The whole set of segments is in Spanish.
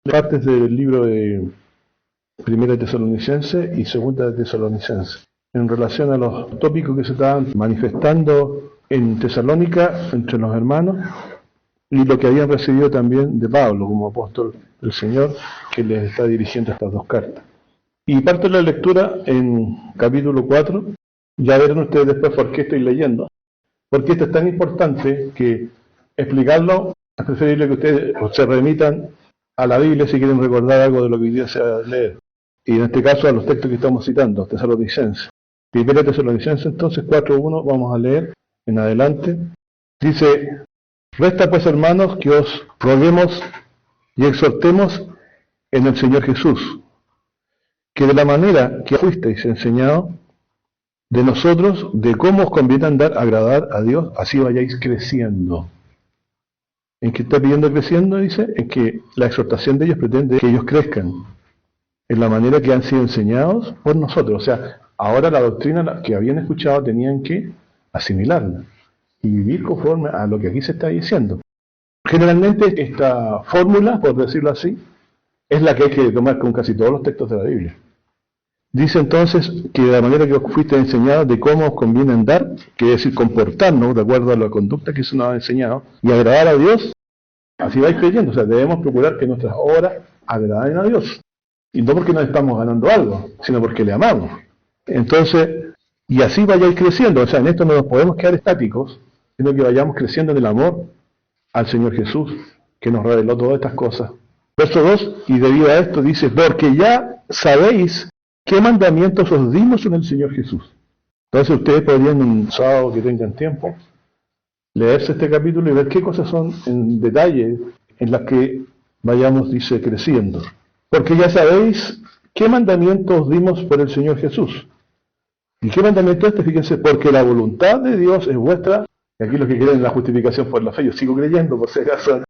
partes del libro de Primera de Tesalonicenses y Segunda de Tesalonicenses, en relación a los tópicos que se estaban manifestando en Tesalónica entre los hermanos y lo que habían recibido también de Pablo como apóstol del Señor, que les está dirigiendo estas dos cartas. Y parte de la lectura en capítulo 4, ya verán ustedes después por qué estoy leyendo, porque esto es tan importante que explicarlo es preferible que ustedes se remitan a la Biblia si quieren recordar algo de lo que hoy día se va a leer. Y en este caso a los textos que estamos citando, Tesalonicenses. Primera Tesalonicenses, entonces 4.1, vamos a leer en adelante. Dice: resta pues, hermanos, que os roguemos y exhortemos en el Señor Jesús, que de la manera que fuisteis enseñados de nosotros, de cómo os conviene andar, agradar a Dios, así vayáis creciendo. ¿En qué está pidiendo creciendo? Dice, en que la exhortación de ellos pretende que ellos crezcan en la manera que han sido enseñados por nosotros. O sea, ahora la doctrina que habían escuchado tenían que asimilarla y vivir conforme a lo que aquí se está diciendo. Generalmente esta fórmula, por decirlo así, es la que hay que tomar con casi todos los textos de la Biblia. Dice entonces que de la manera que os fuiste enseñados de cómo os conviene andar, que es decir, comportarnos de acuerdo a la conducta que se nos ha enseñado, y agradar a Dios, así vais creyendo. O sea, debemos procurar que nuestras obras agraden a Dios. Y no porque nos estamos ganando algo, sino porque le amamos. Entonces, y así vayáis creciendo. O sea, en esto no nos podemos quedar estáticos, sino que vayamos creciendo en el amor al Señor Jesús, que nos reveló todas estas cosas. Verso 2, y debido a esto dice, porque ya sabéis qué mandamientos os dimos en el Señor Jesús. Entonces ustedes podrían, un sábado que tengan tiempo, leerse este capítulo y ver qué cosas son en detalle en las que vayamos, dice, creciendo. Porque ya sabéis qué mandamientos os dimos por el Señor Jesús. ¿Y qué mandamiento este? Fíjense, porque la voluntad de Dios es vuestra. Y aquí los que quieren la justificación por la fe, yo sigo creyendo por si acaso,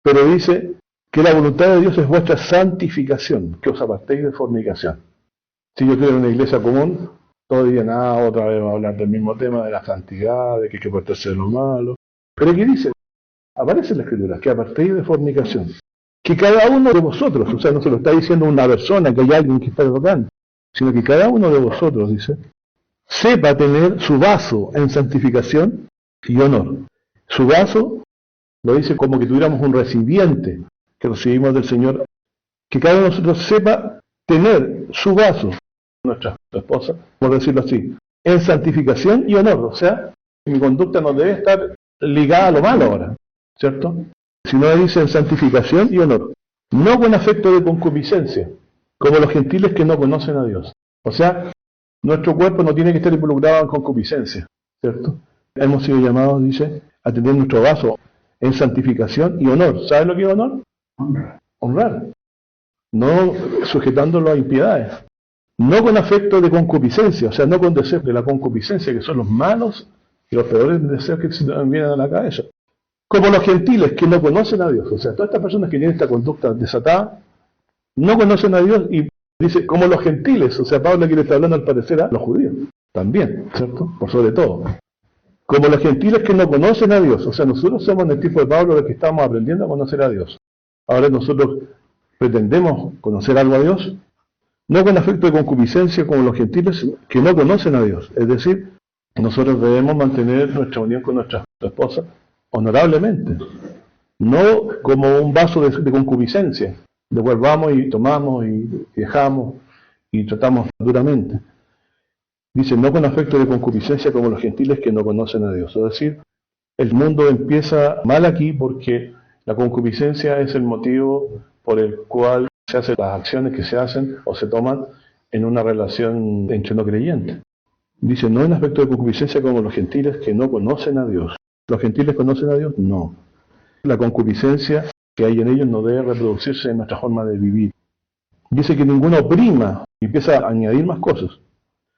pero dice que la voluntad de Dios es vuestra santificación, que os apartéis de fornicación. Si yo creo en una iglesia común, todo dirían, otra vez va a hablar del mismo tema, de la santidad, de que hay que apartarse de lo malo. Pero aquí dice, aparece en la Escritura, que apartéis de fornicación. Que cada uno de vosotros, o sea, no se lo está diciendo una persona, que hay alguien que está tocando, sino que cada uno de vosotros, dice, sepa tener su vaso en santificación y honor. Su vaso lo dice como que tuviéramos un recipiente que recibimos del Señor, que cada uno de nosotros sepa tener su vaso, nuestra esposa, por decirlo así, en santificación y honor. O sea, mi conducta no debe estar ligada a lo malo ahora, ¿cierto? Sino dice en santificación y honor, no con afecto de concupiscencia, como los gentiles que no conocen a Dios. O sea, nuestro cuerpo no tiene que estar involucrado en concupiscencia, ¿cierto? Hemos sido llamados, dice, a tener nuestro vaso en santificación y honor. ¿Sabes lo que es honor? Honrar. No sujetándolo a impiedades. No con afecto de concupiscencia, o sea, no con deseos de la concupiscencia, que son los malos y los peores deseos que se nos vienen a la cabeza. Como los gentiles que no conocen a Dios. O sea, todas estas personas que tienen esta conducta desatada, no conocen a Dios y dice, como los gentiles. O sea, Pablo aquí le está hablando al parecer a los judíos. También, ¿cierto? Por sobre todo. Como los gentiles que no conocen a Dios. O sea, nosotros somos en el tipo de Pablo de que estamos aprendiendo a conocer a Dios. Ahora nosotros pretendemos conocer algo a Dios, no con afecto de concupiscencia como los gentiles que no conocen a Dios. Es decir, nosotros debemos mantener nuestra unión con nuestra esposa honorablemente, no como un vaso de concupiscencia, de cual vamos y tomamos y dejamos y tratamos duramente. Dice, no con afecto de concupiscencia como los gentiles que no conocen a Dios. Es decir, el mundo empieza mal aquí porque la concupiscencia es el motivo por el cual se hacen las acciones que se hacen o se toman en una relación entre no creyentes. Dice, no en aspecto de concupiscencia como los gentiles que no conocen a Dios. ¿Los gentiles conocen a Dios? No. La concupiscencia que hay en ellos no debe reproducirse en nuestra forma de vivir. Dice que ninguno oprima, y empieza a añadir más cosas,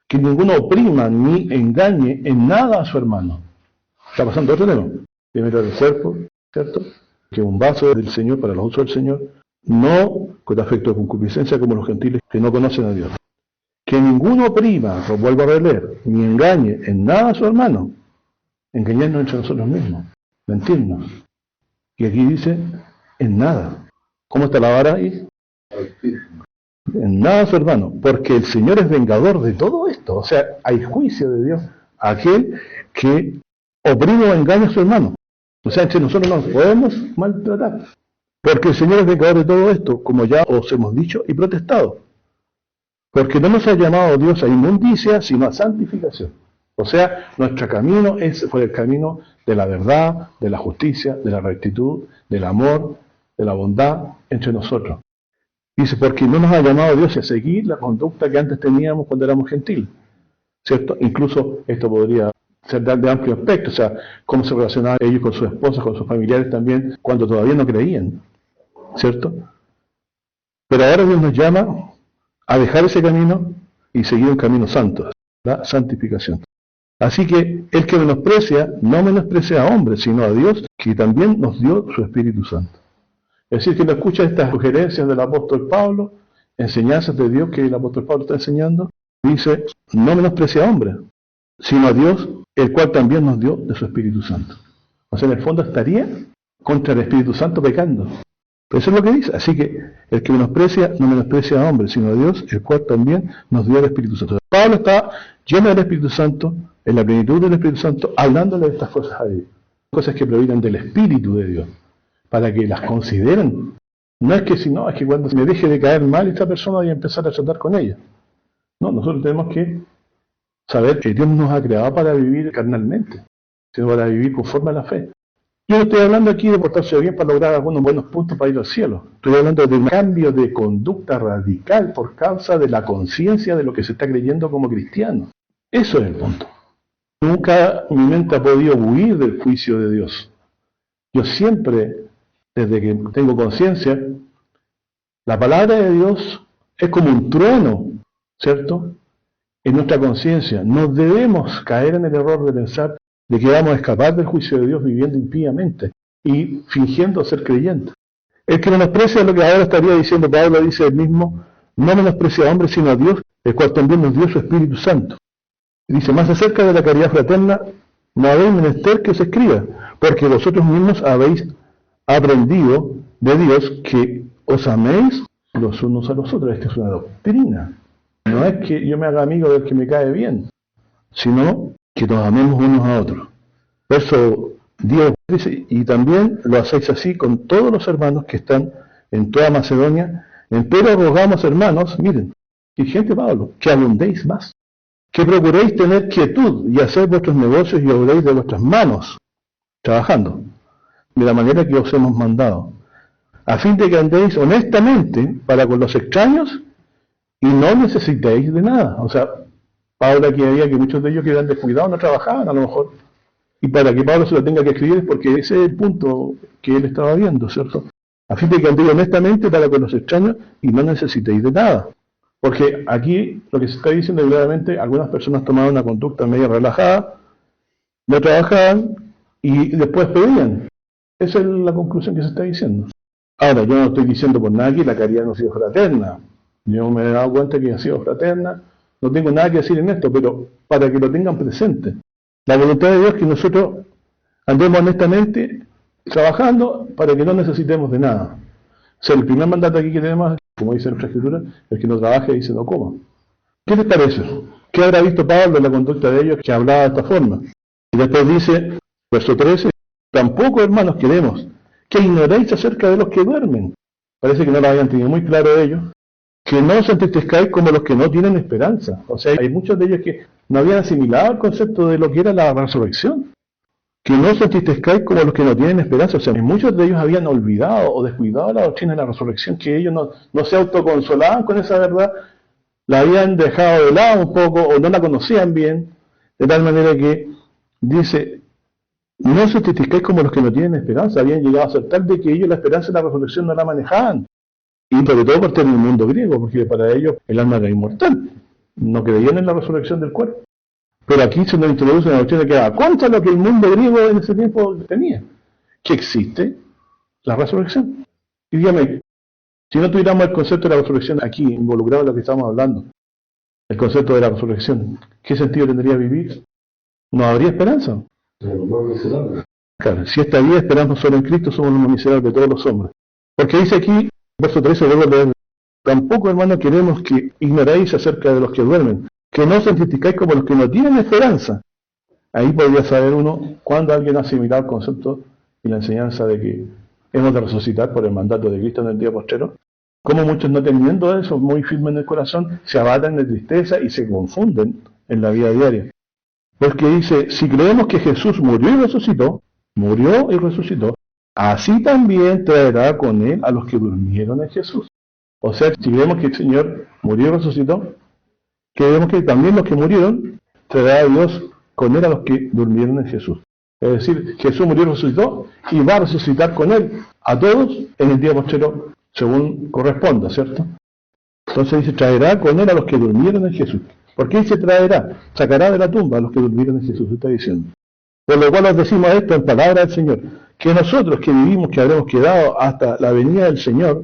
que ninguno oprima ni engañe en nada a su hermano. Está pasando otro tema. Primero el cuerpo, ¿cierto? Que un vaso del Señor para los usos del Señor, no con afecto de concupiscencia como los gentiles que no conocen a Dios. Que ninguno oprima, lo vuelvo a releer, ni engañe en nada a su hermano. Engañarnos entre nosotros mismos, mentirnos. Y aquí dice, en nada. ¿Cómo está la vara ahí? En nada, su hermano, porque el Señor es vengador de todo esto. O sea, hay juicio de Dios a aquel que oprime o engaña a su hermano. O sea, entre nosotros no nos podemos maltratar. Porque el Señor es vengador de todo esto, como ya os hemos dicho y protestado. Porque no nos ha llamado Dios a inmundicia, sino a santificación. O sea, nuestro camino es por el camino de la verdad, de la justicia, de la rectitud, del amor, de la bondad entre nosotros. Dice, porque no nos ha llamado Dios a seguir la conducta que antes teníamos cuando éramos gentiles, ¿cierto? Incluso esto podría ser de amplio aspecto, o sea, cómo se relacionaban ellos con sus esposas, con sus familiares también, cuando todavía no creían, ¿cierto? Pero ahora Dios nos llama a dejar ese camino y seguir un camino santo, la santificación. Así que el que menosprecia, no menosprecia a hombres, sino a Dios, que también nos dio su Espíritu Santo. Es decir, que no escucha estas sugerencias del apóstol Pablo, enseñanzas de Dios que el apóstol Pablo está enseñando, dice, no menosprecia a hombres, sino a Dios, el cual también nos dio de su Espíritu Santo. O sea, en el fondo estaría contra el Espíritu Santo pecando. Pero eso es lo que dice. Así que el que menosprecia, no menosprecia a hombres, sino a Dios, el cual también nos dio el Espíritu Santo. Pablo está lleno del Espíritu Santo, en la plenitud del Espíritu Santo, hablándole de estas cosas a Dios. Cosas que provienen del Espíritu de Dios, para que las consideren. No es que si no, es que cuando me deje de caer mal esta persona voy a empezar a tratar con ella. No, nosotros tenemos que saber que Dios nos ha creado para vivir carnalmente, sino para vivir conforme a la fe. Yo no estoy hablando aquí de portarse bien para lograr algunos buenos puntos para ir al cielo. Estoy hablando de un cambio de conducta radical por causa de la conciencia de lo que se está creyendo como cristiano. Eso es el punto. Nunca mi mente ha podido huir del juicio de Dios. Yo siempre, desde que tengo conciencia, la palabra de Dios es como un trueno, ¿cierto? En nuestra conciencia. No debemos caer en el error de pensar de que vamos a escapar del juicio de Dios viviendo impíamente y fingiendo ser creyentes. El que menosprecia lo que ahora estaría diciendo Pablo, dice él mismo, no menosprecia a hombres sino a Dios, el cual también nos dio su Espíritu Santo. Y dice, más acerca de la caridad fraterna, no habéis menester que se escriba, porque vosotros mismos habéis aprendido de Dios que os améis los unos a los otros. Esta es una doctrina. No es que yo me haga amigo del que me cae bien, sino que nos amemos unos a otros. Verso 10 dice, y también lo hacéis así con todos los hermanos que están en toda Macedonia. Empero rogamos, hermanos, miren, dirigente Pablo, que abundéis más, que procuréis tener quietud y hacer vuestros negocios y obréis de vuestras manos, trabajando, de la manera que os hemos mandado, a fin de que andéis honestamente para con los extraños y no necesitéis de nada. O sea, Pablo aquí había que muchos de ellos que eran descuidados, no trabajaban a lo mejor. Y para que Pablo se lo tenga que escribir es porque ese es el punto que él estaba viendo, ¿cierto? A fin de que andéis honestamente para con los extraños y no necesitéis de nada. Porque aquí lo que se está diciendo claramente, algunas personas tomaban una conducta medio relajada, no trabajaban y después pedían. Esa es la conclusión que se está diciendo. Ahora, yo no estoy diciendo por nada que la caridad no ha sido fraterna. Yo me he dado cuenta que ha sido fraterna. No tengo nada que decir en esto, pero para que lo tengan presente. La voluntad de Dios es que nosotros andemos honestamente trabajando para que no necesitemos de nada. O sea, el primer mandato aquí que tenemos, como dice nuestra escritura, el que no trabaje dice no coma. ¿Qué les parece? ¿Qué habrá visto Pablo en la conducta de ellos que hablaba de esta forma? Y después dice, verso 13, tampoco, hermanos, queremos que ignoréis acerca de los que duermen. Parece que no lo habían tenido muy claro ellos. Que no os entristezcáis como los que no tienen esperanza. O sea, hay muchos de ellos que no habían asimilado el concepto de lo que era la resurrección. Que no os entristezcáis como los que no tienen esperanza. O sea, muchos de ellos habían olvidado o descuidado la doctrina de la resurrección, que ellos no se autoconsolaban con esa verdad, la habían dejado de lado un poco o no la conocían bien, de tal manera que dice, no os entristezcáis como los que no tienen esperanza. Habían llegado a aceptar de que ellos la esperanza de la resurrección no la manejaban. Y sobre todo por tener el mundo griego, porque para ellos el alma era inmortal. No creían en la resurrección del cuerpo. Pero aquí se nos introduce una doctrina que va contra lo que el mundo griego en ese tiempo tenía. Que existe la resurrección. Y dígame, si no tuviéramos el concepto de la resurrección aquí, involucrado en lo que estamos hablando, el concepto de la resurrección, ¿qué sentido tendría vivir? ¿No habría esperanza? Claro, si esta vida esperamos solo en Cristo, somos los más miserables de todos los hombres. Porque dice aquí, Verso 13, luego leer. Tampoco, hermano, queremos que ignoréis acerca de los que duermen, que no os entristezcáis como los que no tienen esperanza. Ahí podría saber uno cuando alguien ha asimilado el concepto y la enseñanza de que hemos de resucitar por el mandato de Cristo en el día postrero. Como muchos, no teniendo eso muy firme en el corazón, se abatan de tristeza y se confunden en la vida diaria. Porque dice, si creemos que Jesús murió y resucitó, así también traerá con él a los que durmieron en Jesús. O sea, si creemos que el Señor murió y resucitó, creemos que también los que murieron traerá a Dios con él a los que durmieron en Jesús. Es decir, Jesús murió y resucitó y va a resucitar con él a todos en el día postrero, según corresponda, ¿cierto? Entonces dice, traerá con él a los que durmieron en Jesús. ¿Por qué dice traerá? Sacará de la tumba a los que durmieron en Jesús, está diciendo. Por lo cual os decimos esto en palabra del Señor, que nosotros que vivimos, que habremos quedado hasta la venida del Señor,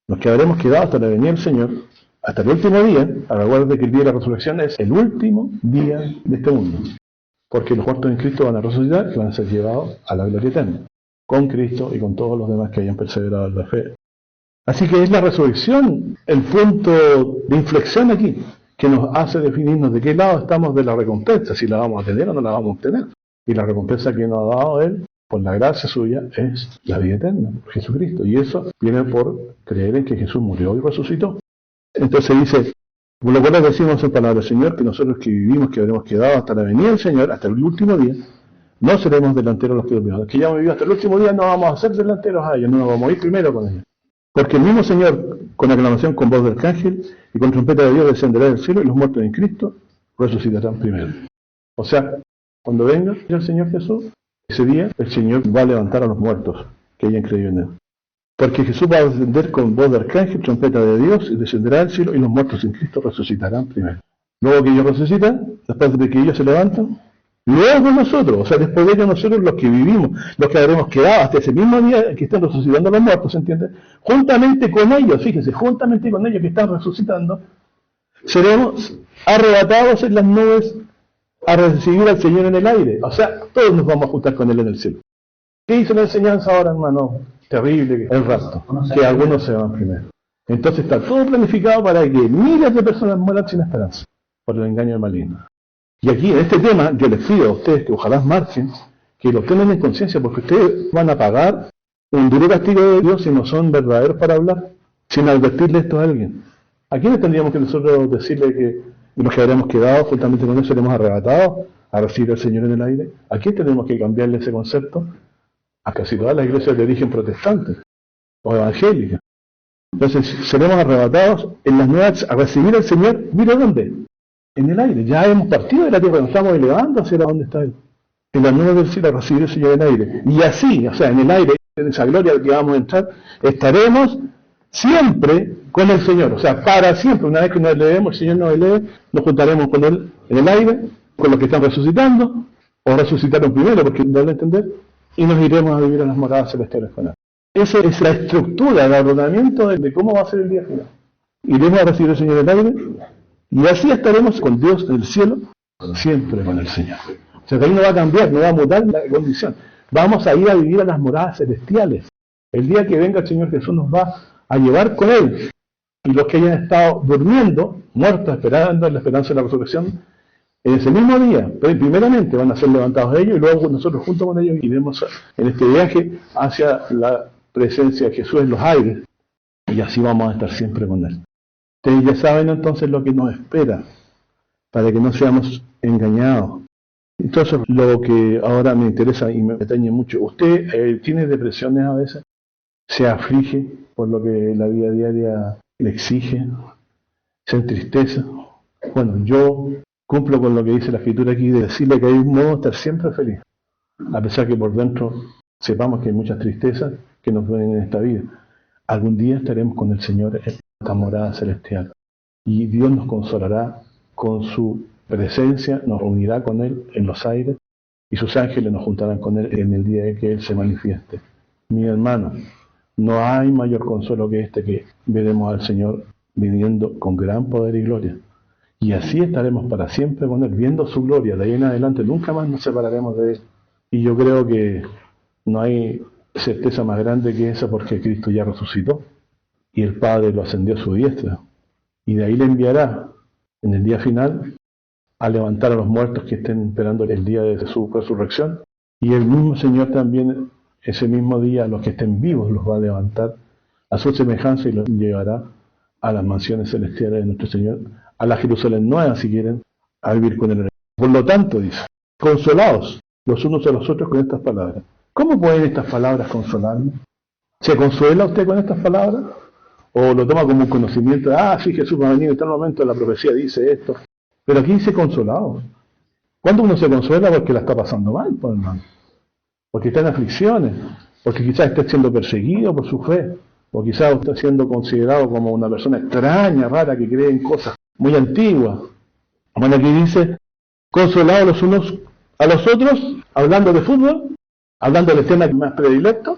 los que habremos quedado hasta la venida del Señor, hasta el último día, recuerden que el día de la resurrección es el último día de este mundo. Porque los muertos en Cristo van a resucitar y van a ser llevados a la gloria eterna, con Cristo y con todos los demás que hayan perseverado en la fe. Así que es la resurrección el punto de inflexión aquí, que nos hace definirnos de qué lado estamos de la recompensa, si la vamos a tener o no la vamos a obtener. Y la recompensa que nos ha dado Él, por la gracia suya, es la vida eterna, por Jesucristo. Y eso viene por creer en que Jesús murió y resucitó. Entonces dice, por lo cual decimos en palabra del Señor, que nosotros que vivimos, que habremos quedado hasta la venida del Señor, hasta el último día, no seremos delanteros a los que dormimos. Los que ya hemos vivido hasta el último día no vamos a ser delanteros a ellos, no nos vamos a ir primero con ellos. Porque el mismo Señor, con aclamación, con voz de arcángel y con trompeta de Dios, descenderá del cielo y los muertos en Cristo resucitarán primero. O sea, cuando venga el Señor Jesús, ese día el Señor va a levantar a los muertos que hayan creído en Él. Porque Jesús va a descender con voz de arcángel, trompeta de Dios, y descenderá del cielo y los muertos en Cristo resucitarán primero. Luego que ellos resucitan, después de que ellos se levantan, luego nosotros, o sea, después de ellos nosotros los que vivimos, los que habremos quedado hasta ese mismo día que están resucitando los muertos, ¿se entiende? Juntamente con ellos, fíjense, juntamente con ellos que están resucitando, seremos arrebatados en las nubes a recibir al Señor en el aire. O sea, todos nos vamos a juntar con Él en el cielo. ¿Qué hizo la enseñanza ahora, hermano? Terrible, el rapto, que algunos se van primero. Entonces está todo planificado para que miles de personas mueran sin esperanza, por el engaño del maligno. Y aquí, en este tema, yo les pido a ustedes que ojalá marchen, que lo tomen en conciencia, porque ustedes van a pagar un duro castigo de Dios si no son verdaderos para hablar, sin advertirle esto a alguien. ¿A quiénes tendríamos que nosotros decirle que los que habremos quedado, juntamente con eso, seremos arrebatados a recibir al Señor en el aire? ¿A quién tenemos que cambiarle ese concepto? A casi todas las iglesias de origen protestante o evangélica. Entonces, seremos arrebatados en las nuevas a recibir al Señor, mira dónde, en el aire. Ya hemos partido de la tierra, nos estamos elevando hacia donde está Él. En las nubes del cielo a recibir al Señor en el aire. Y así, o sea, en el aire, en esa gloria que vamos a entrar, estaremos siempre con el Señor. O sea, para siempre. Una vez que nos elevemos, el Señor nos eleve, nos juntaremos con Él en el aire, con los que están resucitando, o resucitaron primero, porque no lo entender, y nos iremos a vivir en las moradas celestiales con Él. Esa es la estructura, el ordenamiento de cómo va a ser el día final. Iremos a recibir al Señor en el aire, y así estaremos con Dios en el cielo, siempre con el Señor. O sea, que ahí no va a cambiar, no va a mutar la condición. Vamos a ir a vivir a las moradas celestiales. El día que venga el Señor Jesús nos va a llevar con Él. Y los que hayan estado durmiendo, muertos, esperando en la esperanza de la resurrección, en ese mismo día, primeramente van a ser levantados ellos y luego nosotros junto con ellos iremos en este viaje hacia la presencia de Jesús en los aires. Y así vamos a estar siempre con Él. Ustedes ya saben entonces lo que nos espera, para que no seamos engañados. Entonces, lo que ahora me interesa y me atañe mucho, ¿usted tiene depresiones a veces? ¿Se aflige por lo que la vida diaria le exige? ¿Se entristece? Bueno, yo cumplo con lo que dice la Escritura aquí, de decirle que hay un modo de estar siempre feliz, a pesar que por dentro sepamos que hay muchas tristezas que nos duelen en esta vida. Algún día estaremos con el Señor en esta morada celestial y Dios nos consolará con su presencia, nos reunirá con Él en los aires y sus ángeles nos juntarán con Él en el día en que Él se manifieste. Mi hermano, no hay mayor consuelo que este, que veremos al Señor viniendo con gran poder y gloria. Y así estaremos para siempre con Él, viendo su gloria. De ahí en adelante nunca más nos separaremos de Él. Y yo creo que no hay certeza más grande que esa, porque Cristo ya resucitó. y el Padre lo ascendió a su diestra, y de ahí le enviará en el día final a levantar a los muertos que estén esperando el día de su resurrección, y el mismo Señor también ese mismo día a los que estén vivos los va a levantar a su semejanza y los llevará a las mansiones celestiales de nuestro Señor, a la Jerusalén nueva, si quieren, a vivir con Él. Por lo tanto, dice, consolaos los unos a los otros con estas palabras. ¿Cómo pueden estas palabras consolarnos? ¿Se consuela usted con estas palabras? ¿O lo toma como un conocimiento? Sí, Jesús va a venir en tal momento, la profecía dice esto. Pero aquí dice consolados. ¿Cuándo uno se consuela? Porque la está pasando mal, pues, hermano. Porque está en aflicciones. Porque quizás esté siendo perseguido por su fe. O quizás está siendo considerado como una persona extraña, rara, que cree en cosas muy antiguas. Bueno, aquí dice, consolados los unos a los otros, hablando de fútbol, hablando del tema más predilecto,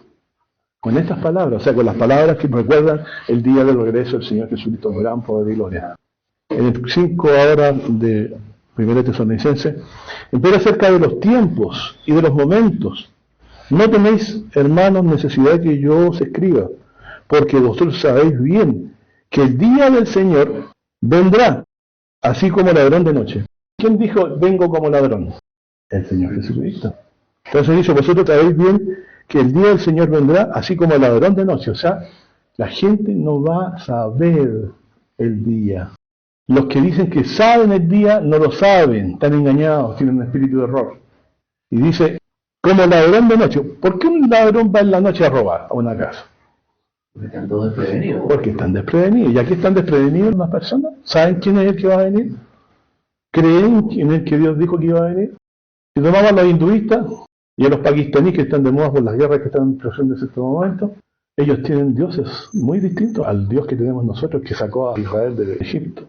con estas palabras, o sea, con las palabras que recuerdan el día del regreso del Señor Jesucristo, gran poder y gloria. En el 5 ahora de 1 Tesalonicenses, empieza acerca de los tiempos y de los momentos. No tenéis, hermanos, necesidad que yo os escriba, porque vosotros sabéis bien que el día del Señor vendrá, así como ladrón de noche. ¿Quién dijo, vengo como ladrón? El Señor Jesucristo. Entonces dice, vosotros sabéis bien que el día del Señor vendrá, así como ladrón de noche. O sea, la gente no va a saber el día. Los que dicen que saben el día, no lo saben, están engañados, tienen un espíritu de error. Y dice, como ladrón de noche. ¿Por qué un ladrón va en la noche a robar a una casa? Porque están todos desprevenidos. Porque están desprevenidos. ¿Y aquí están desprevenidos las personas? ¿Saben quién es el que va a venir? ¿Creen en el que Dios dijo que iba a venir? Si tomamos a los hinduistas y a los pakistaníes que están de moda por las guerras que están presentes en este momento, ellos tienen dioses muy distintos al Dios que tenemos nosotros, que sacó a Israel de Egipto.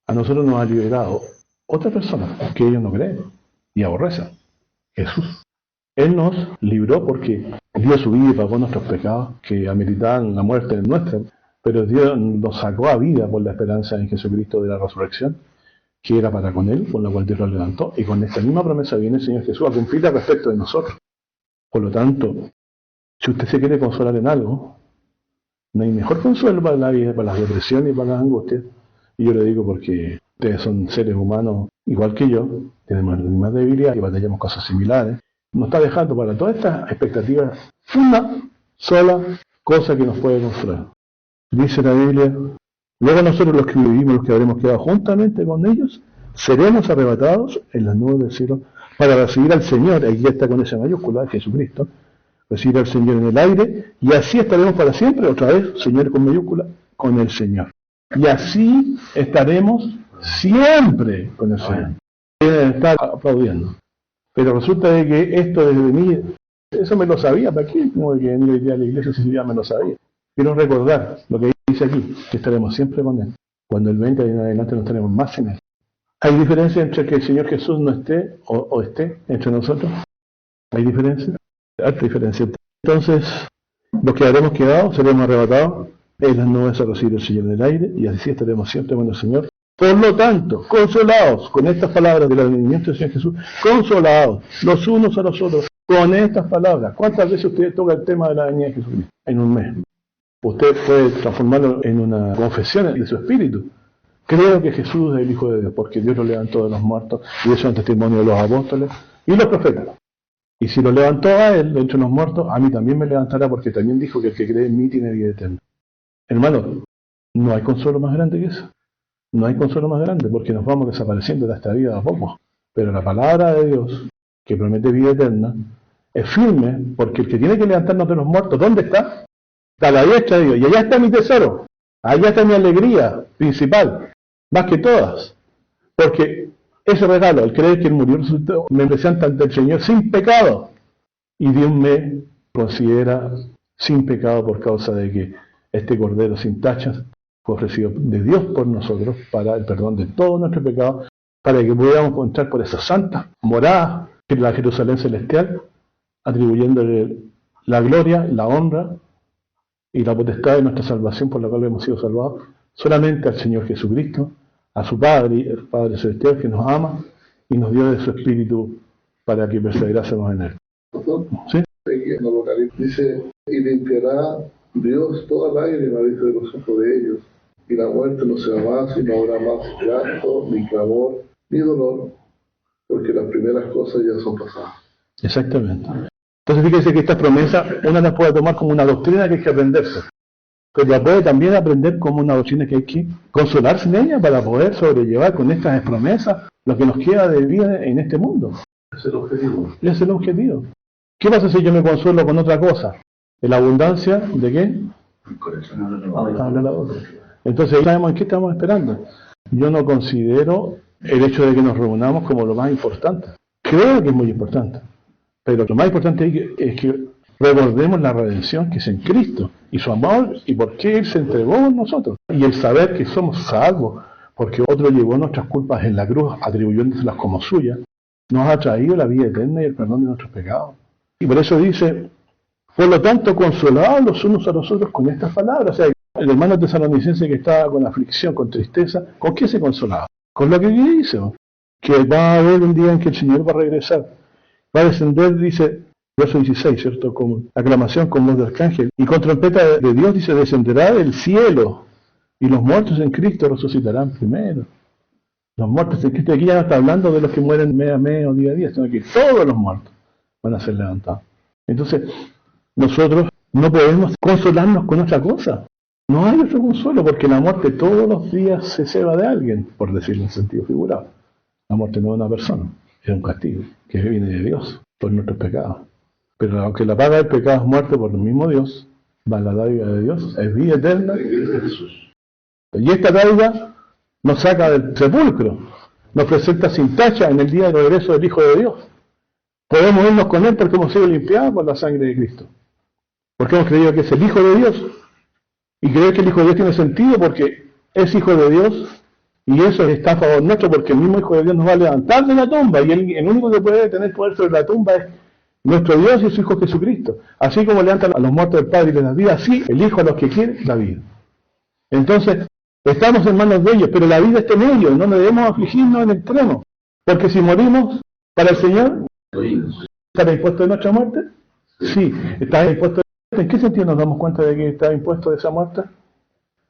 A nosotros nos ha liberado otra persona que ellos no creen y aborrecen, Jesús. Él nos libró porque dio su vida y pagó nuestros pecados que ameritaban la muerte nuestra, pero Dios nos sacó a vida por la esperanza en Jesucristo de la resurrección, que era para con Él, con la cual Dios lo levantó, y con esta misma promesa viene el Señor Jesús a cumplir al respecto de nosotros. Por lo tanto, si usted se quiere consolar en algo, no hay mejor consuelo para la vida, para las depresiones y para las angustias. Y yo le digo porque ustedes son seres humanos igual que yo, tenemos las mismas debilidades y batallamos cosas similares. Nos está dejando para todas estas expectativas una sola cosa que nos puede consolar. Dice la Biblia, luego nosotros los que vivimos, los que habremos quedado juntamente con ellos, seremos arrebatados en las nubes del cielo para recibir al Señor, aquí ya está con esa mayúscula, Jesucristo, recibir al Señor en el aire, y así estaremos para siempre, otra vez, Señor con mayúscula, con el Señor. Y así estaremos siempre con el Señor. Deben estar aplaudiendo. Pero resulta de que esto desde mí, eso me lo sabía, ¿para qué? Como que venir hoy día a la iglesia si ya me lo sabía. Quiero recordar lo que dice aquí, que estaremos siempre con Él. Cuando Él venga y en adelante no estaremos más sin Él. ¿Hay diferencia entre que el Señor Jesús no esté o esté entre nosotros? ¿Hay diferencia? Alta diferencia. Entonces, los que habremos quedado seremos arrebatados en las nubes a recibir el Señor en el aire, y así estaremos siempre con el Señor. Por lo tanto, consolados con estas palabras del advenimiento del Señor Jesús, consolados los unos a los otros con estas palabras. ¿Cuántas veces usted toca el tema de la venida de Jesucristo en un mes? Usted puede transformarlo en una confesión de su espíritu. Creo que Jesús es el Hijo de Dios, porque Dios lo levantó de los muertos, y eso es el testimonio de los apóstoles y los profetas. Y si lo levantó a Él de entre los muertos, a mí también me levantará, porque también dijo que el que cree en mí tiene vida eterna. Hermano, no hay consuelo más grande que eso. No hay consuelo más grande, porque nos vamos desapareciendo de esta vida a poco. Pero la palabra de Dios, que promete vida eterna, es firme, porque el que tiene que levantarnos de los muertos, ¿dónde está? Está a la diestra de Dios, y allá está mi tesoro, allá está mi alegría principal, más que todas. Porque ese regalo, el creer que Él murió, me presenta ante el Señor sin pecado. Y Dios me considera sin pecado por causa de que este Cordero sin tachas fue ofrecido de Dios por nosotros para el perdón de todos nuestros pecados, para que pudiéramos entrar por esa santa morada, que es la Jerusalén celestial, atribuyéndole la gloria, la honra y la potestad de nuestra salvación, por la cual hemos sido salvados, solamente al Señor Jesucristo, a su Padre, el Padre Celestial, que nos ama y nos dio de su Espíritu para que perseverásemos en Él. Doctor, ¿Sí? en el Apocalipsis dice, y limpiará Dios toda lágrima dice de los ojos de ellos, y la muerte no será más, y no habrá más llanto, ni clamor, ni dolor, porque las primeras cosas ya son pasadas. Exactamente. Entonces fíjese que esta promesa una la puede tomar como una doctrina que hay que aprenderse, pero la puede también aprender como una doctrina que hay que consolarse en ella para poder sobrellevar con estas promesas lo que nos queda de vida en este mundo. Ese es el objetivo. Ese es el objetivo. ¿Qué pasa si yo me consuelo con otra cosa? ¿En la abundancia de qué? El corazón habla Habla la otra. Entonces, ¿sabemos en qué estamos esperando? Yo no considero el hecho de que nos reunamos como lo más importante. Creo que es muy importante. Pero lo más importante es que recordemos la redención que es en Cristo y su amor y por qué Él se entregó por nosotros. Y el saber que somos salvos porque otro llevó nuestras culpas en la cruz atribuyéndoselas como suyas, nos ha traído la vida eterna y el perdón de nuestros pecados. Y por eso dice, por lo tanto, consolados los unos a los otros con estas palabras. O sea, el hermano tesalonicense que estaba con aflicción, con tristeza, ¿con qué se consolaba? Con lo que dice, que va a haber un día en que el Señor va a regresar. Va a descender, dice, verso 16, ¿cierto? Con aclamación con voz de arcángel. Y con trompeta de Dios, dice, descenderá del cielo. Y los muertos en Cristo resucitarán primero. Los muertos en Cristo, aquí ya no está hablando de los que mueren mes a mes o día a día, sino que todos los muertos van a ser levantados. Entonces, nosotros no podemos consolarnos con otra cosa. No hay otro consuelo, porque la muerte todos los días se ceba de alguien, por decirlo en sentido figurado. La muerte no es una persona, es un castigo que viene de Dios por nuestros pecados. Pero aunque la paga del pecado es muerte por el mismo Dios, va la dádiva de Dios, es vida eterna. Y esta dádiva nos saca del sepulcro, nos presenta sin tacha en el día del regreso del Hijo de Dios. Podemos irnos con Él porque hemos sido limpiados por la sangre de Cristo. Porque hemos creído que es el Hijo de Dios. Y creer que el Hijo de Dios tiene sentido porque es Hijo de Dios. Y eso está a favor nuestro porque el mismo Hijo de Dios nos va a levantar de la tumba. Y el único que puede tener poder sobre la tumba es nuestro Dios y su Hijo Jesucristo. Así como levantan a los muertos del Padre y les da vida, así el Hijo a los que quiere la vida. Entonces, estamos en manos de ellos, pero la vida está en ellos. No debemos afligirnos en extremo. Porque si morimos para el Señor, ¿está impuesto de nuestra muerte? Sí, está impuesto. ¿En qué sentido nos damos cuenta de que está impuesto de esa muerte?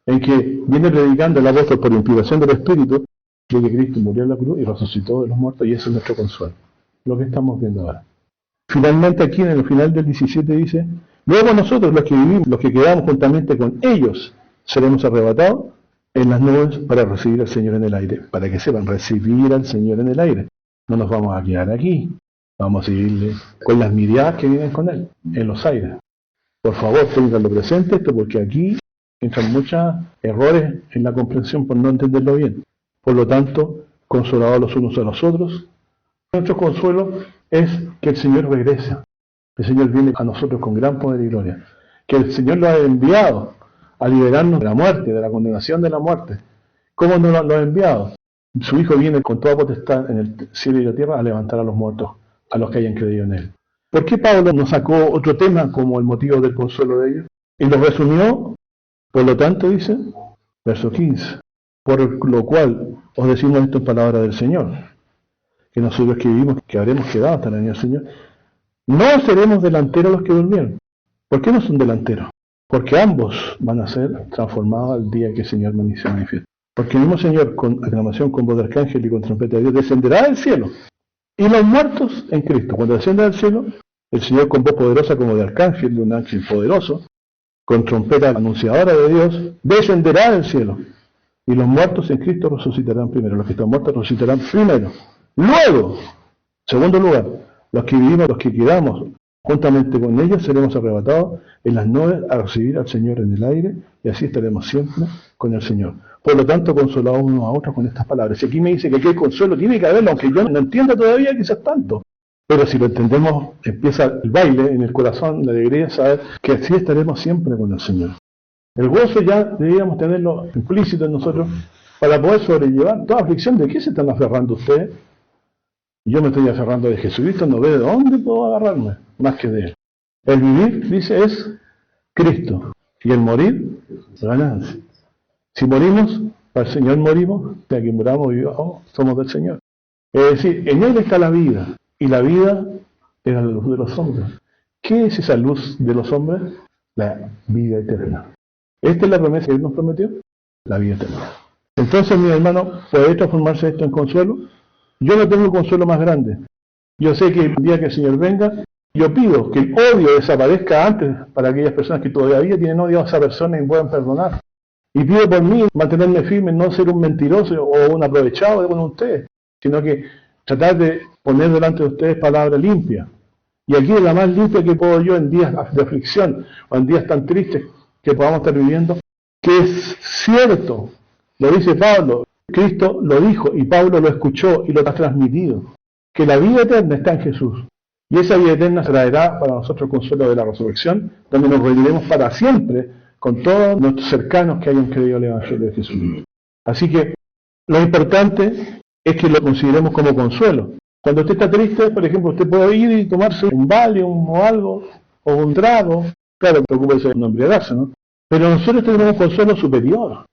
En que viene predicando el apóstol por inspiración del Espíritu de que Cristo murió en la cruz y resucitó de los muertos, y ese es nuestro consuelo. Lo que estamos viendo ahora. Finalmente aquí en el final del 17 dice, luego nosotros los que vivimos, los que quedamos juntamente con ellos, seremos arrebatados en las nubes para recibir al Señor en el aire. Para que sepan, recibir al Señor en el aire. No nos vamos a quedar aquí. Vamos a seguirle con las miradas que vienen con Él, en los aires. Por favor, tenganlo presente esto, porque aquí entran muchos errores en la comprensión por no entenderlo bien. Por lo tanto, consolados los unos a los otros, nuestro consuelo es que el Señor regresa. El Señor viene a nosotros con gran poder y gloria. Que el Señor lo ha enviado a liberarnos de la muerte, de la condenación de la muerte. ¿Cómo nos lo ha enviado? Su Hijo viene con toda potestad en el cielo y la tierra a levantar a los muertos, a los que hayan creído en Él. ¿Por qué Pablo nos sacó otro tema como el motivo del consuelo de ellos? Y lo resumió, por lo tanto, dice, verso 15, por lo cual os decimos esto en palabra del Señor, que nosotros que vivimos, que habremos quedado hasta el año del Señor, no seremos delanteros los que durmieron. ¿Por qué no son delanteros? Porque ambos van a ser transformados al día que el Señor se manifieste. Porque el mismo Señor, con aclamación, con voz de arcángel y con trompeta de Dios, descenderá del cielo. Y los muertos en Cristo, cuando descienda del cielo, el Señor con voz poderosa como de arcángel, de un ángel poderoso, con trompeta anunciadora de Dios, descenderá del cielo. Y los muertos en Cristo resucitarán primero. Los que están muertos resucitarán primero. Luego, segundo lugar, los que vivimos, los que quedamos juntamente con ellos, seremos arrebatados en las nubes a recibir al Señor en el aire, y así estaremos siempre con el Señor. Por lo tanto, consolados unos a otros con estas palabras. Y aquí me dice que aquí el consuelo tiene que haberlo, aunque yo no entiendo todavía quizás tanto. Pero si lo entendemos, empieza el baile en el corazón, la alegría, saber que así estaremos siempre con el Señor. El gozo ya deberíamos tenerlo implícito en nosotros para poder sobrellevar toda aflicción. ¿De qué se están aferrando ustedes? Yo me estoy aferrando de Jesucristo, no ve de dónde puedo agarrarme, más que de Él. El vivir, dice, es Cristo, y el morir, ganancia. Si morimos, para el Señor morimos, si aquí muramos, vivamos, somos del Señor. Es decir, en Él está la vida, y la vida es la luz de los hombres. ¿Qué es esa luz de los hombres? la vida eterna. Esta es la promesa que Él nos prometió, la vida eterna. Entonces, mi hermano, ¿puede transformarse esto en consuelo? Yo no tengo consuelo más grande. Yo sé que el día que el Señor venga, yo pido que el odio desaparezca antes para aquellas personas que todavía tienen odio a esa persona y puedan perdonar. Y pido por mí mantenerme firme, no ser un mentiroso o un aprovechado con ustedes, sino que tratar de poner delante de ustedes palabra limpia. Y aquí es la más limpia que puedo yo en días de aflicción o en días tan tristes que podamos estar viviendo, que es cierto, lo dice Pablo, Cristo lo dijo y Pablo lo escuchó y lo ha transmitido, que la vida eterna está en Jesús. Y esa vida eterna traerá para nosotros el consuelo de la resurrección, donde nos reuniremos para siempre con todos nuestros cercanos que hayan creído el Evangelio de Jesucristo. Así que lo importante es que lo consideremos como consuelo. Cuando usted está triste, por ejemplo, usted puede ir y tomarse un Valium o algo, o un trago. Claro, preocúpese de no embriagarse, ¿no? Pero nosotros tenemos un consuelo superior.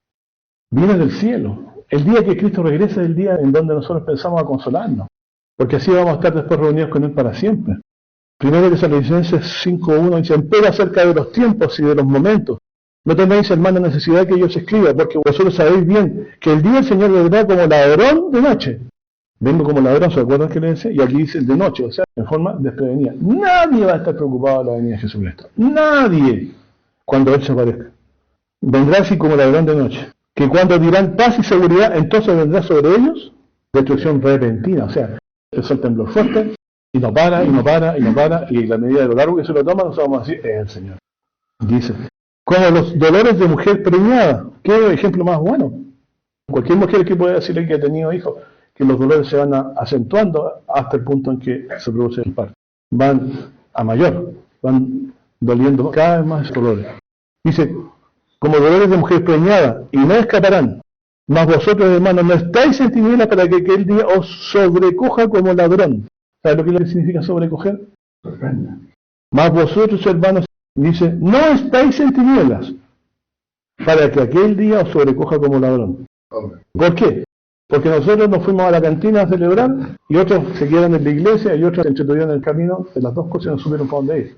Viene del cielo. El día que Cristo regrese es el día en donde nosotros pensamos a consolarnos. Porque así vamos a estar después reunidos con Él para siempre. Primero Tesalonicenses 5:1 dice, pero acerca de los tiempos y de los momentos, no tenéis, hermano, necesidad que yo os escriba, porque vosotros sabéis bien que el día del Señor vendrá como ladrón de noche. Vengo como ladrón, ¿se acuerdan que le decía? Y aquí dice el de noche, o sea, en forma desprevenida. Nadie va a estar preocupado de la venida de Jesucristo. Nadie, cuando Él se aparezca. Vendrá así como ladrón de noche. Que cuando dirán paz y seguridad, entonces vendrá sobre ellos destrucción repentina. O sea, es el temblor fuerte, y no para, y no para, y no para, y la medida de lo largo que se lo toma, nosotros vamos a decir, es el Señor. Dice, como los dolores de mujer preñada. ¿Qué ejemplo más bueno? Cualquier mujer que pueda decirle que ha tenido hijos, que los dolores se van acentuando hasta el punto en que se produce el parto. Van a mayor, van doliendo cada vez más dolores. Dice, como dolores de mujer preñada, y no escaparán. Mas vosotros, hermanos, no estáis en tinieblas para que aquel día os sobrecoja como ladrón. ¿Sabes lo que significa sobrecoger? Mas vosotros, hermanos, dice, no estáis en tinieblas para que aquel día os sobrecoja como ladrón. ¿Por qué? Porque nosotros nos fuimos a la cantina a celebrar y otros se quedaron en la iglesia y otros se entretuvieron en el camino de las dos cosas y no supieron para dónde ir.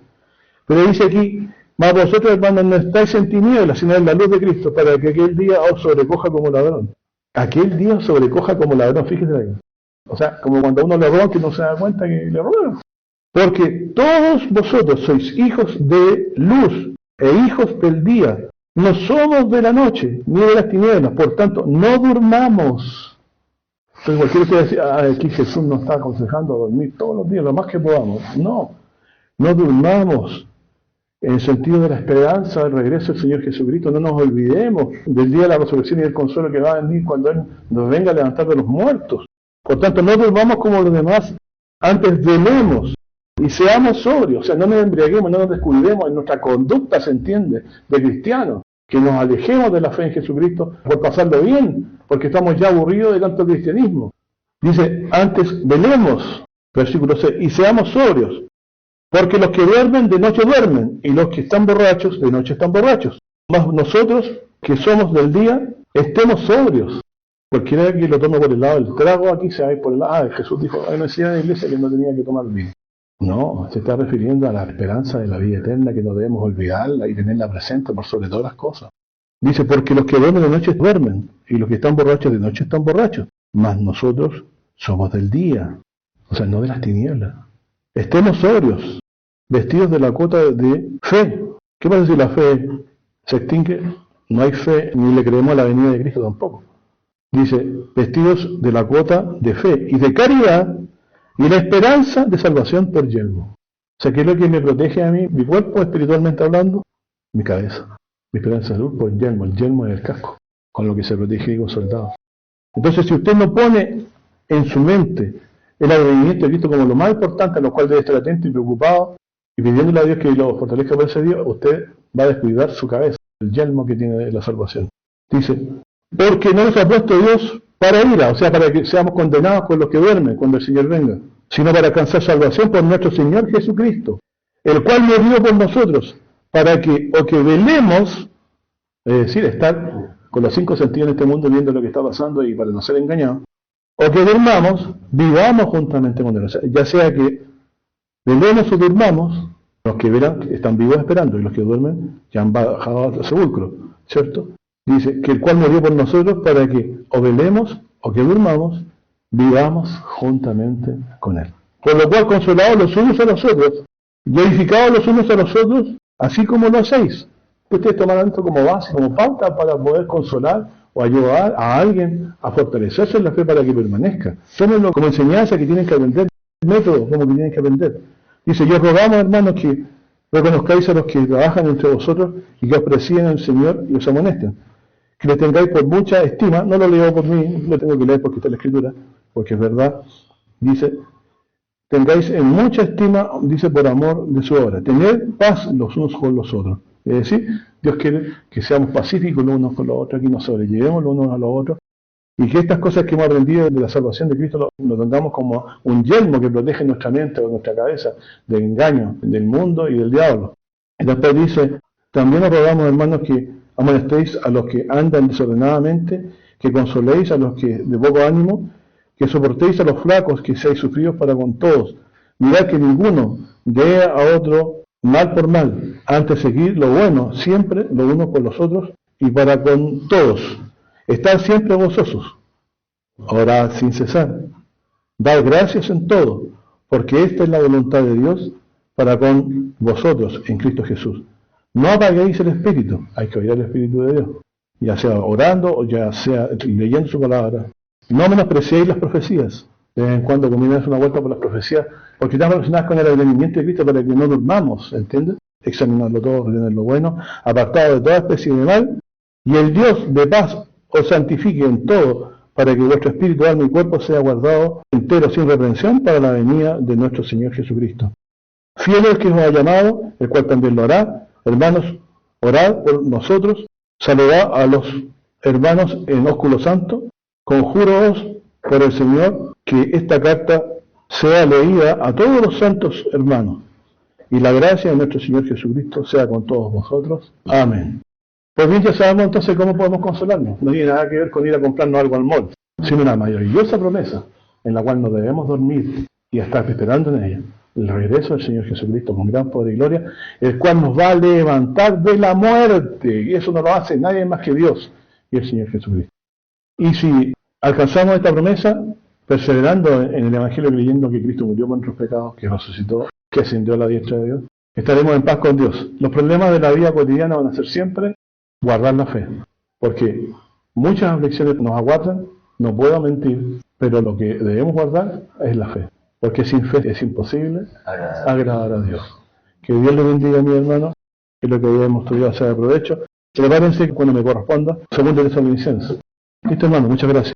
Pero dice aquí, mas vosotros, hermanos, no estáis en tinieblas, sino en la luz de Cristo, para que aquel día os sobrecoja como ladrón. Aquel día os sobrecoja como ladrón, fíjese ahí. O sea, como cuando uno le roba que no se da cuenta que le robaron. Porque todos vosotros sois hijos de luz e hijos del día. No somos de la noche, ni de las tinieblas. Por tanto, no durmamos. Entonces cualquiera puede decir, aquí Jesús nos está aconsejando a dormir todos los días, lo más que podamos. No durmamos. En el sentido de la esperanza del regreso del Señor Jesucristo, no nos olvidemos del día de la resurrección y del consuelo que va a venir cuando Él nos venga a levantar de los muertos. Por tanto, no durmamos como los demás, antes velemos y seamos sobrios, o sea, no nos embriaguemos, no nos descuidemos en nuestra conducta, se entiende, de cristianos, que nos alejemos de la fe en Jesucristo por pasarlo bien, porque estamos ya aburridos de tanto cristianismo. Dice, antes velemos, versículo 6, y seamos sobrios. Porque los que duermen, de noche duermen, y los que están borrachos, de noche están borrachos. Mas nosotros, que somos del día, estemos sobrios. Cualquiera que lo tome por el lado del trago, aquí se va a ir por el lado. Jesús dijo, hay una ciudad de la iglesia que no tenía que tomar vino. No, se está refiriendo a la esperanza de la vida eterna, que no debemos olvidarla y tenerla presente por sobre todas las cosas. Dice, porque los que duermen de noche duermen, y los que están borrachos de noche están borrachos. Mas nosotros somos del día, o sea, no de las tinieblas. Estemos sobrios, vestidos de la cuota de fe. ¿Qué pasa si la fe se extingue? No hay fe, ni le creemos a la venida de Cristo tampoco. Dice, vestidos de la cuota de fe y de caridad y la esperanza de salvación por yelmo. O sea, ¿qué es lo que me protege a mí, mi cuerpo espiritualmente hablando? Mi cabeza. Mi esperanza de salud por el yelmo es el casco, con lo que se protege un soldado. Entonces, si usted no pone en su mente el advenimiento de Cristo como lo más importante, a lo cual debe estar atento y preocupado, y pidiéndole a Dios que lo fortalezca por ese Dios, usted va a descuidar su cabeza, el yelmo que tiene de la salvación. Dice, porque no nos ha puesto Dios para ira, o sea, para que seamos condenados con los que duermen cuando el Señor venga, sino para alcanzar salvación por nuestro Señor Jesucristo, el cual murió por nosotros, para que, o que velemos, es decir, estar con los 5 sentidos en este mundo viendo lo que está pasando y para no ser engañados, o que durmamos, vivamos juntamente con Él. O sea, ya sea que velemos o durmamos, Los que velan están vivos esperando, y los que duermen ya han bajado al sepulcro, ¿cierto? Dice que el cual murió por nosotros para que o velemos o que durmamos, vivamos juntamente con él. Por lo cual, consolados los unos a los otros, glorificados los unos a los otros, así como lo hacéis. Ustedes tomarán esto como base, como pauta para poder consolar o ayudar a alguien a fortalecerse en la fe para que permanezca. Tómenlo como enseñanza que tienen que aprender, método como que tienen que aprender. Dice, yo rogamos, hermanos, que reconozcáis a los que trabajan entre vosotros y que os presiden el Señor y os amonesten. Que les tengáis por mucha estima, no lo leo por mí, lo tengo que leer porque está en la Escritura, porque es verdad. Dice, tengáis en mucha estima, dice, por amor de su obra. Tened paz los unos con los otros. Es decir, Dios quiere que seamos pacíficos los unos con los otros, que nos sobrellevemos los unos a los otros, y que estas cosas que hemos aprendido de la salvación de Cristo lo tengamos como un yelmo que protege nuestra mente o nuestra cabeza del engaño del mundo y del diablo. Y después dice, también os rogamos, hermanos, que amonestéis a los que andan desordenadamente, que consoléis a los que de poco ánimo, que soportéis a los flacos, que seáis sufridos para con todos. Mirad que ninguno dé a otro mal por mal, antes seguir lo bueno, siempre lo uno con los otros y para con todos. Estad siempre gozosos, orad sin cesar, dad gracias en todo, porque esta es la voluntad de Dios para con vosotros en Cristo Jesús. No apaguéis el Espíritu, hay que oír el Espíritu de Dios, ya sea orando o ya sea leyendo su palabra. No menospreciéis las profecías, de vez en cuando combinamos una vuelta por las profecías, porque están relacionadas con el advenimiento de Cristo para que no durmamos, ¿entiendes? Examinarlo todo, retener lo bueno, apartado de toda especie de mal, y el Dios de paz os santifique en todo, para que vuestro espíritu, alma y cuerpo sea guardado entero sin reprensión para la venida de nuestro Señor Jesucristo. Fiel es el que nos ha llamado, el cual también lo hará. Hermanos, orad por nosotros, saludad a los hermanos en ósculo santo, conjúroos por el Señor que esta carta sea leída a todos los santos hermanos, y la gracia de nuestro Señor Jesucristo sea con todos vosotros. Amén. Pues bien, ya sabemos entonces cómo podemos consolarnos. No tiene nada que ver con ir a comprarnos algo al mall, sino una maravillosa promesa en la cual nos debemos dormir y estar esperando en ella. El regreso del Señor Jesucristo con gran poder y gloria, el cual nos va a levantar de la muerte. Y eso no lo hace nadie más que Dios y el Señor Jesucristo. Y si alcanzamos esta promesa, perseverando en el Evangelio, creyendo que Cristo murió por nuestros pecados, que resucitó, que ascendió a la diestra de Dios, estaremos en paz con Dios. Los problemas de la vida cotidiana van a ser siempre guardar la fe, porque muchas aflicciones nos aguardan, no puedo mentir, pero lo que debemos guardar es la fe, porque sin fe es imposible agradar a Dios. Que Dios le bendiga a mi hermano, que lo que habíamos estudiado sea de provecho. Prepárense cuando me corresponda, segundo Tesalonicenses. Listo, hermano, muchas gracias.